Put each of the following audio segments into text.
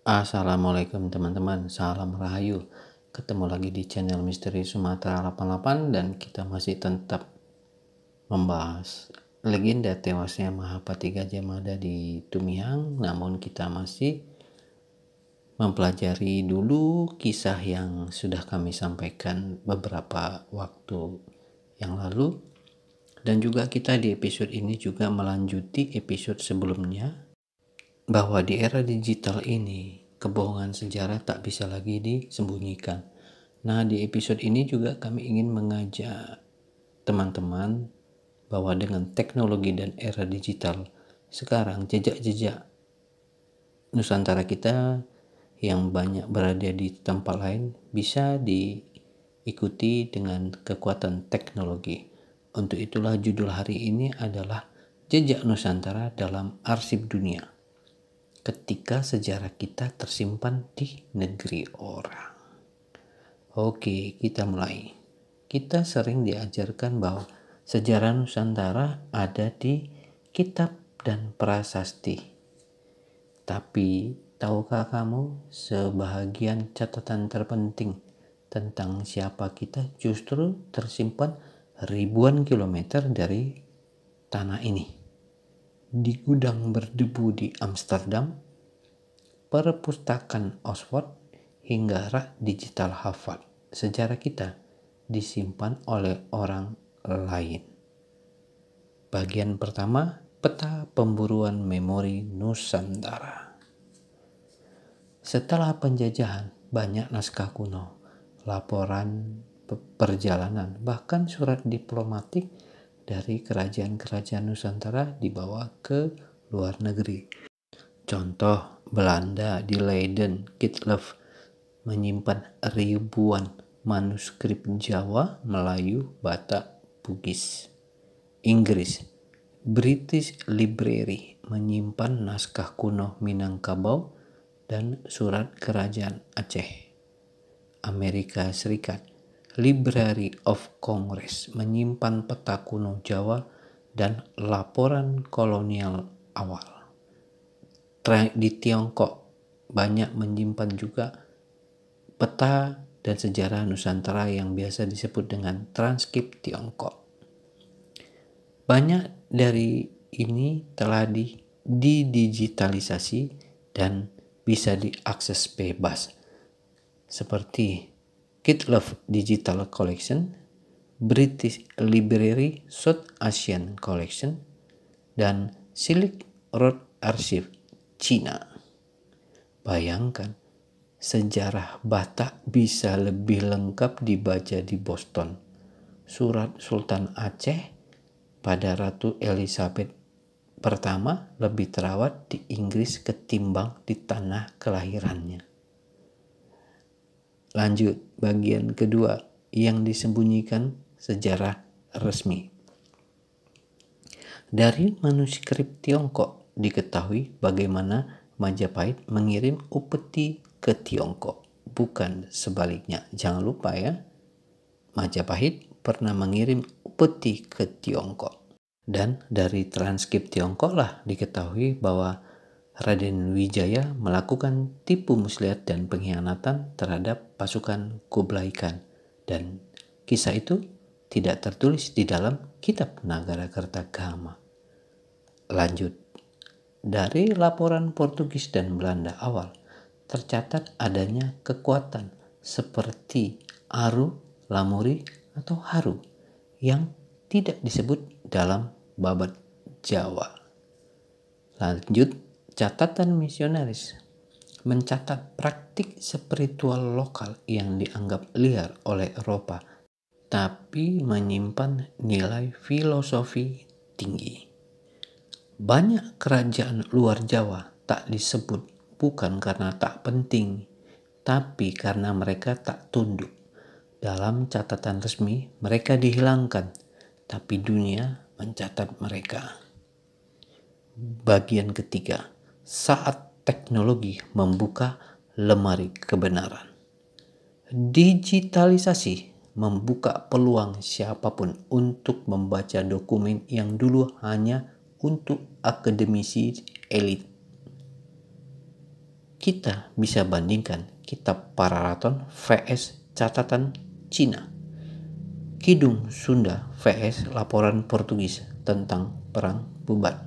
Assalamualaikum teman-teman, salam rahayu. Ketemu lagi di channel Misteri Sumatera 88 dan kita masih tetap membahas legenda tewasnya Mahapati Gajah Mada di Tumihang. Namun kita masih mempelajari dulu kisah yang sudah kami sampaikan beberapa waktu yang lalu. Dan juga kita di episode ini juga melanjuti episode sebelumnya, bahwa di era digital ini kebohongan sejarah tak bisa lagi disembunyikan. Nah, di episode ini juga kami ingin mengajak teman-teman bahwa dengan teknologi dan era digital sekarang, jejak-jejak Nusantara kita yang banyak berada di tempat lain bisa diikuti dengan kekuatan teknologi. Untuk itulah judul hari ini adalah Jejak Nusantara dalam Arsip Dunia, ketika sejarah kita tersimpan di negeri orang. Oke, kita mulai. Kita sering diajarkan bahwa sejarah Nusantara ada di kitab dan prasasti. Tapi, tahukah kamu sebahagian catatan terpenting tentang siapa kita justru tersimpan ribuan kilometer dari tanah ini? Di gudang berdebu di Amsterdam, perpustakaan Oxford, hingga rak digital Harvard, sejarah kita disimpan oleh orang lain. Bagian pertama, peta pemburuan memori Nusantara. Setelah penjajahan, banyak naskah kuno, laporan perjalanan, bahkan surat diplomatik dari kerajaan-kerajaan Nusantara dibawa ke luar negeri. Contoh, Belanda di Leiden, Kitlev menyimpan ribuan manuskrip Jawa, Melayu, Batak, Bugis. Inggris, British Library menyimpan naskah kuno Minangkabau dan surat kerajaan Aceh. Amerika Serikat, Library of Congress menyimpan peta kuno Jawa dan laporan kolonial awal. Di Tiongkok banyak menyimpan juga peta dan sejarah Nusantara yang biasa disebut dengan transkrip Tiongkok. Banyak dari ini telah didigitalisasi dan bisa diakses bebas, seperti Kitlev Digital Collection, British Library South Asian Collection, dan Silk Road Archive Cina. Bayangkan, sejarah Batak bisa lebih lengkap dibaca di Boston. Surat Sultan Aceh pada Ratu Elizabeth pertama lebih terawat di Inggris ketimbang di tanah kelahirannya. Lanjut, bagian kedua yang disembunyikan sejarah resmi. Dari manuskrip Tiongkok diketahui bagaimana Majapahit mengirim upeti ke Tiongkok, bukan sebaliknya. Jangan lupa ya, Majapahit pernah mengirim upeti ke Tiongkok. Dan dari transkrip Tiongkok lah diketahui bahwa Raden Wijaya melakukan tipu muslihat dan pengkhianatan terhadap pasukan Kublai Khan, dan kisah itu tidak tertulis di dalam kitab Nagarakertagama. Lanjut, dari laporan Portugis dan Belanda awal tercatat adanya kekuatan seperti Aru, Lamuri, atau Haru yang tidak disebut dalam babat Jawa. Lanjut, catatan misionaris mencatat praktik spiritual lokal yang dianggap liar oleh Eropa, tapi menyimpan nilai filosofi tinggi. Banyak kerajaan luar Jawa tak disebut bukan karena tak penting, tapi karena mereka tak tunduk. Dalam catatan resmi, mereka dihilangkan, tapi dunia mencatat mereka. Bagian ketiga, saat teknologi membuka lemari kebenaran. Digitalisasi membuka peluang siapapun untuk membaca dokumen yang dulu hanya untuk akademisi elit. kita bisa bandingkan kitab Pararaton vs catatan Cina, Kidung Sunda vs laporan Portugis tentang Perang Bubat.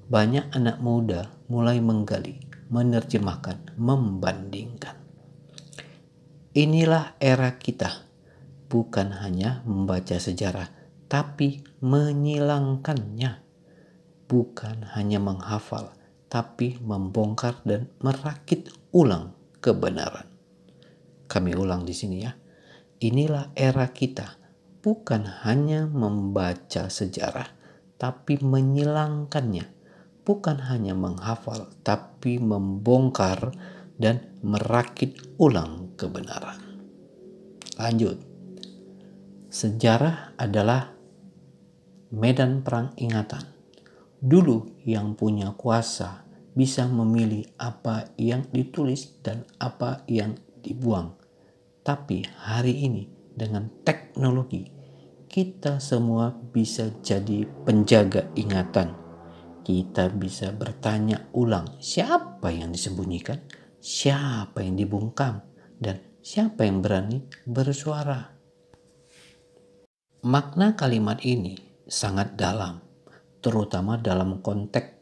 Banyak anak muda mulai menggali, menerjemahkan, membandingkan. Inilah era kita, bukan hanya membaca sejarah, tapi menyilangkannya. Bukan hanya menghafal, tapi membongkar dan merakit ulang kebenaran. Kami ulang di sini ya. Inilah era kita, bukan hanya membaca sejarah, tapi menyilangkannya. Bukan hanya menghafal, tapi membongkar dan merakit ulang kebenaran. Lanjut. Sejarah adalah medan perang ingatan. Dulu yang punya kuasa bisa memilih apa yang ditulis dan apa yang dibuang. Tapi hari ini dengan teknologi, kita semua bisa jadi penjaga ingatan. Kita bisa bertanya ulang siapa yang disembunyikan, siapa yang dibungkam, dan siapa yang berani bersuara. Makna kalimat ini sangat dalam, terutama dalam konteks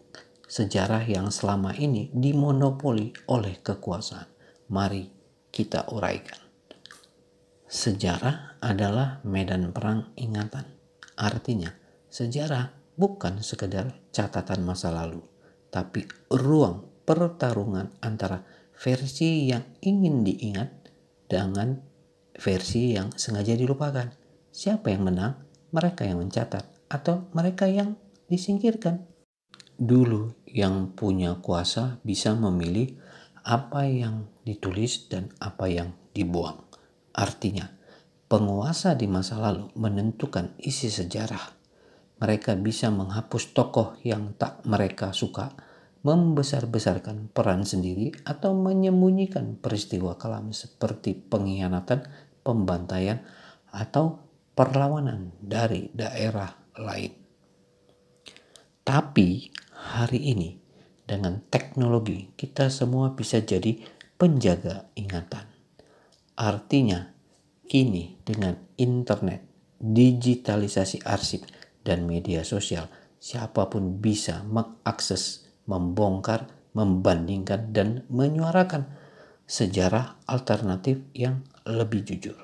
sejarah yang selama ini dimonopoli oleh kekuasaan. Mari kita uraikan. Sejarah adalah medan perang ingatan. Artinya, sejarah bukan sekedar catatan masa lalu, tapi ruang pertarungan antara versi yang ingin diingat dengan versi yang sengaja dilupakan. Siapa yang menang? Mereka yang mencatat atau mereka yang disingkirkan. Dulu yang punya kuasa bisa memilih apa yang ditulis dan apa yang dibuang. Artinya, penguasa di masa lalu menentukan isi sejarah. Mereka bisa menghapus tokoh yang tak mereka suka, membesar-besarkan peran sendiri, atau menyembunyikan peristiwa kelam seperti pengkhianatan, pembantaian, atau perlawanan dari daerah lain. Tapi hari ini dengan teknologi kita semua bisa jadi penjaga ingatan. Artinya kini dengan internet, digitalisasi arsip, dan media sosial, siapapun bisa mengakses, membongkar, membandingkan, dan menyuarakan sejarah alternatif yang lebih jujur.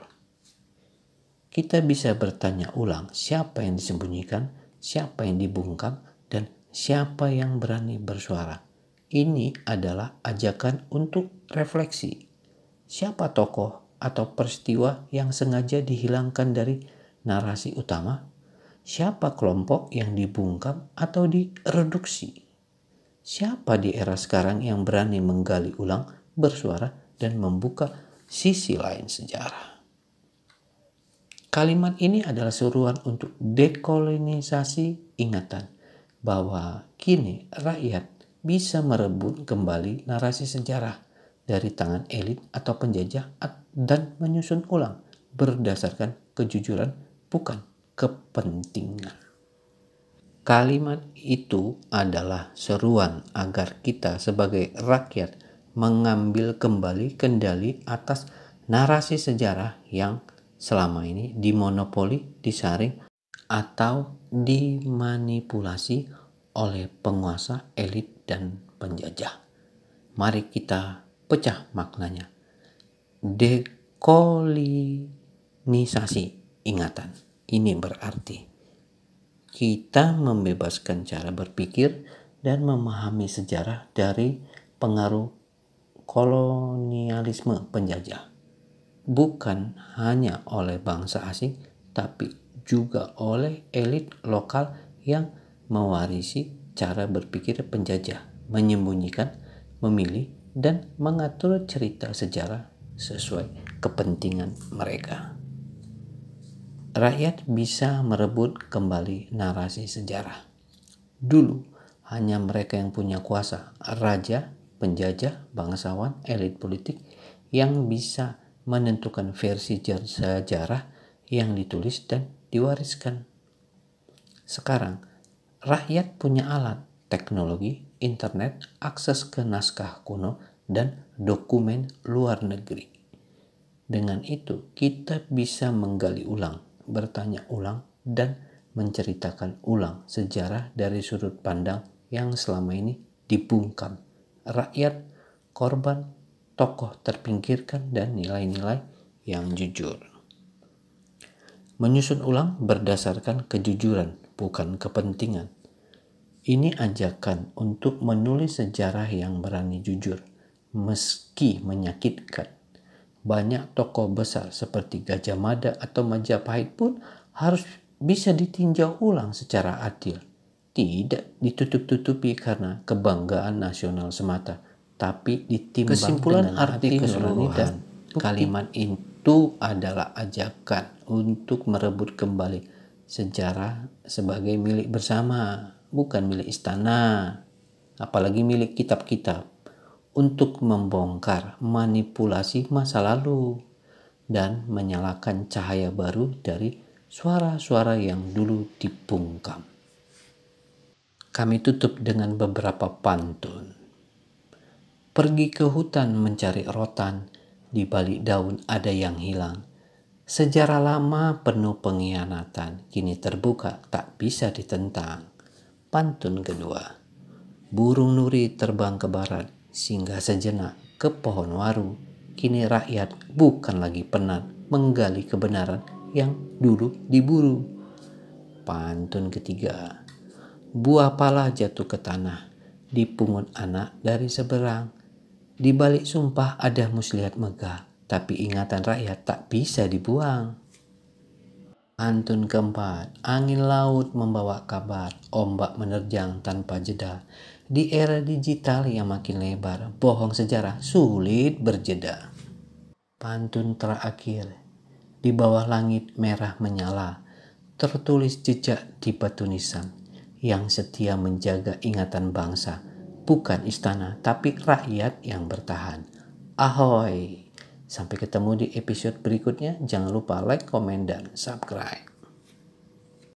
Kita bisa bertanya ulang siapa yang disembunyikan, siapa yang dibungkam, dan siapa yang berani bersuara. Ini adalah ajakan untuk refleksi. Siapa tokoh atau peristiwa yang sengaja dihilangkan dari narasi utama? Siapa kelompok yang dibungkam atau direduksi? Siapa di era sekarang yang berani menggali ulang, bersuara, dan membuka sisi lain sejarah? Kalimat ini adalah seruan untuk dekolonisasi ingatan, bahwa kini rakyat bisa merebut kembali narasi sejarah dari tangan elit atau penjajah dan menyusun ulang berdasarkan kejujuran, bukan kepentingan. Kalimat itu adalah seruan agar kita sebagai rakyat mengambil kembali kendali atas narasi sejarah yang selama ini dimonopoli, disaring, atau dimanipulasi oleh penguasa, elit, dan penjajah. Mari kita pecah maknanya. Dekolonisasi ingatan. Ini berarti kita membebaskan cara berpikir dan memahami sejarah dari pengaruh kolonialisme penjajah. Bukan hanya oleh bangsa asing, tapi juga oleh elit lokal yang mewarisi cara berpikir penjajah, menyembunyikan, memilih, dan mengatur cerita sejarah sesuai kepentingan mereka. Rakyat bisa merebut kembali narasi sejarah. Dulu hanya mereka yang punya kuasa, raja, penjajah, bangsawan, elit politik yang bisa menentukan versi sejarah yang ditulis dan diwariskan. Sekarang, rakyat punya alat, teknologi, internet, akses ke naskah kuno, dan dokumen luar negeri. Dengan itu, kita bisa menggali ulang, bertanya ulang, dan menceritakan ulang sejarah dari sudut pandang yang selama ini dibungkam. Rakyat, korban, tokoh terpinggirkan, dan nilai-nilai yang jujur. Menyusun ulang berdasarkan kejujuran, bukan kepentingan. Ini ajakan untuk menulis sejarah yang berani jujur, meski menyakitkan. Banyak tokoh besar seperti Gajah Mada atau Majapahit pun harus bisa ditinjau ulang secara adil. Tidak ditutup-tutupi karena kebanggaan nasional semata, tapi ditimbang kesimpulan dengan arti keseluruhan. Kalimat itu adalah ajakan untuk merebut kembali sejarah sebagai milik bersama, bukan milik istana, apalagi milik kitab-kitab, untuk membongkar manipulasi masa lalu dan menyalakan cahaya baru dari suara-suara yang dulu dibungkam. Kami tutup dengan beberapa pantun. Pergi ke hutan mencari rotan, di balik daun ada yang hilang. Sejarah lama penuh pengkhianatan, kini terbuka tak bisa ditentang. Pantun kedua. Burung nuri terbang ke barat, singgah sejenak ke pohon waru. Kini rakyat bukan lagi penat menggali kebenaran yang dulu diburu. Pantun ketiga. Buah pala jatuh ke tanah, dipungut anak dari seberang. Di balik sumpah ada muslihat megah, tapi ingatan rakyat tak bisa dibuang. Pantun keempat. Angin laut membawa kabar, ombak menerjang tanpa jeda. Di era digital yang makin lebar, bohong sejarah sulit berjeda. Pantun terakhir. Di bawah langit merah menyala, tertulis jejak di batu nisan, yang setia menjaga ingatan bangsa, bukan istana tapi rakyat yang bertahan. Ahoy! Sampai ketemu di episode berikutnya. Jangan lupa like, komen, dan subscribe.